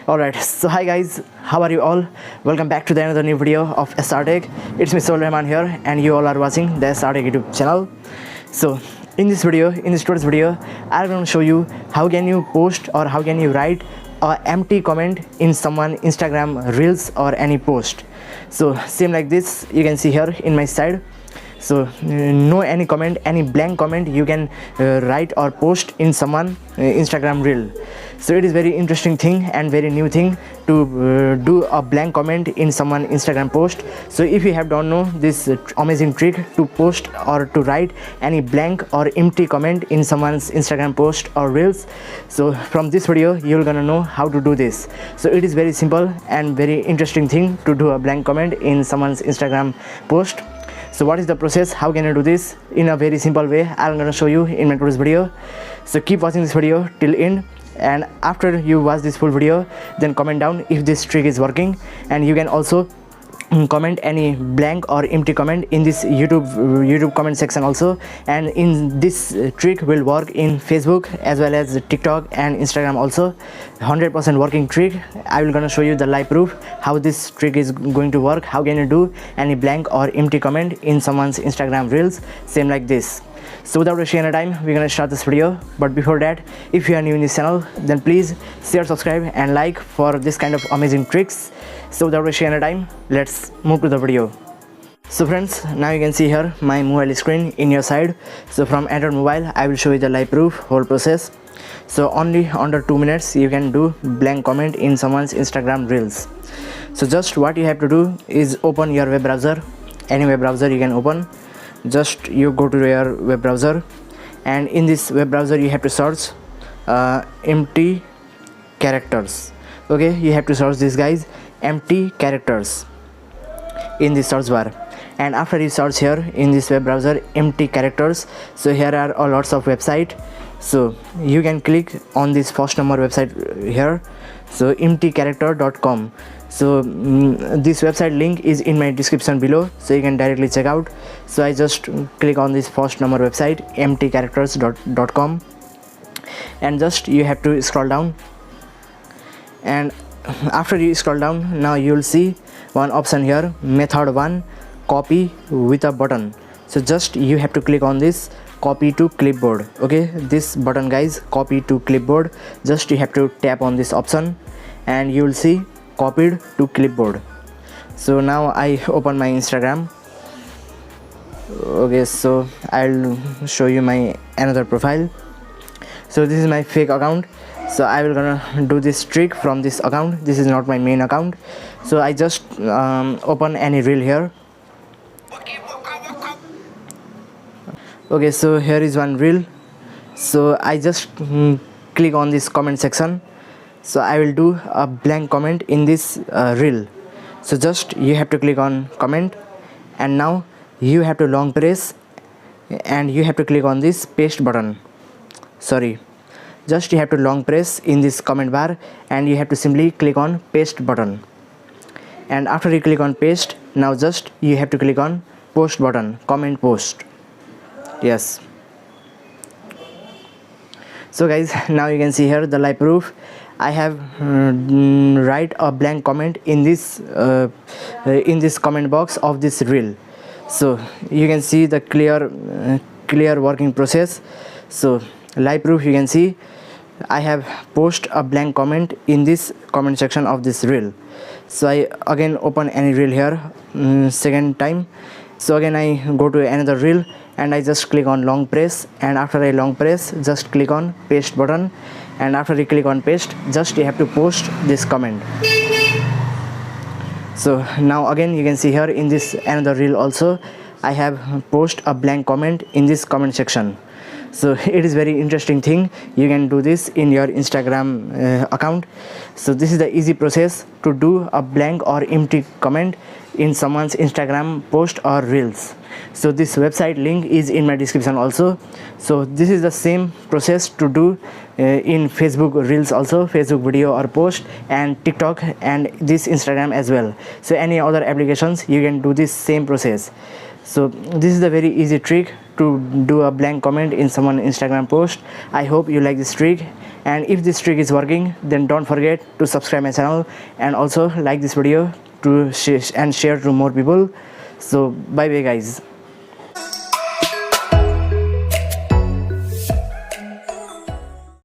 Alright, so hi guys, how are you all? Welcome back to another new video of SR Tech. It's me Sol Rahman here, and you all are watching the SR Tech YouTube channel. So in this today's video, I'm going to show you how can you post or how can you write a empty comment in someone Instagram reels or any post. So same like this, you can see here in my side. So no any comment, any blank comment you can write or post in someone Instagram reel. So it is very interesting thing and very new thing to do a blank comment in someone Instagram post. So if you have don't know this amazing trick to post or to write any blank or empty comment in someone's Instagram post or reels, so from this video you're gonna know how to do this. So it is very simple and very interesting thing to do a blank comment in someone's Instagram post. So what is the process, how can I do this in a very simple way? I'm gonna show you in my today's video. So keep watching this video till end, and after you watch this full video, then comment down if this trick is working. And you can also comment any blank or empty comment in this YouTube comment section also. And in this trick will work in Facebook as well as TikTok and Instagram also. 100% working trick. I will gonna show you the live proof how this trick is going to work. How can you do any blank or empty comment in someone's Instagram reels, same like this. So without wasting any time, we're gonna start this video. But before that, if you are new in this channel, then please share, subscribe and like for this kind of amazing tricks. So without wasting any time, let's move to the video. So friends, now you can see here my mobile screen in your side. So from Android mobile, I will show you the live proof whole process. So only under 2 minutes you can do blank comment in someone's Instagram reels. So just what you have to do is open your web browser, any web browser you can open. Just you go to your web browser, and in this web browser you have to search empty characters. Okay, you have to search this guys, empty characters, in the search bar. And after you search here in this web browser empty characters, so here are a lots of website. So you can click on this first number website here, so emptycharacter.com. So this website link is in my description below, so you can directly check out. So I just click on this first number website emptycharacters.com, and just you have to scroll down. And after you scroll down, now you will see one option here, method 1, copy with a button. So just you have to click on this copy to clipboard. Okay, this button guys, copy to clipboard. Just you have to tap on this option and you will see copied to clipboard. So now I open my Instagram. Okay, so I'll show you my another profile. So this is my fake account, so I will gonna do this trick from this account. This is not my main account. So I just open any reel here. Okay, so here is one reel. So I just click on this comment section. So I will do a blank comment in this reel. So just you have to click on comment, and now you have to long press and you have to click on this paste button. Sorry, just you have to long press in this comment bar and you have to simply click on paste button. And after you click on paste, now just you have to click on post button, comment post. Yes. So guys, now you can see here the live proof. I have write a blank comment in this comment box of this reel. So you can see the clear working process. So live proof, you can see I have post a blank comment in this comment section of this reel. So I again open any reel here second time. So again I go to another reel and I just click on long press, and after I long press just click on paste button, and after you click on paste, just you have to post this comment. So now again you can see here in this another reel also I have post a blank comment in this comment section. So it is very interesting thing, you can do this in your Instagram account. So this is the easy process to do a blank or empty comment in someone's Instagram post or reels. So this website link is in my description also. So this is the same process to do in Facebook reels also, Facebook video or post, and TikTok and this Instagram as well. So any other applications you can do this same process. So this is the very easy trick to do a blank comment in someone Instagram post. I hope you like this trick, And if this trick is working, then don't forget to subscribe my channel and also like this video to share to more people. So bye bye guys.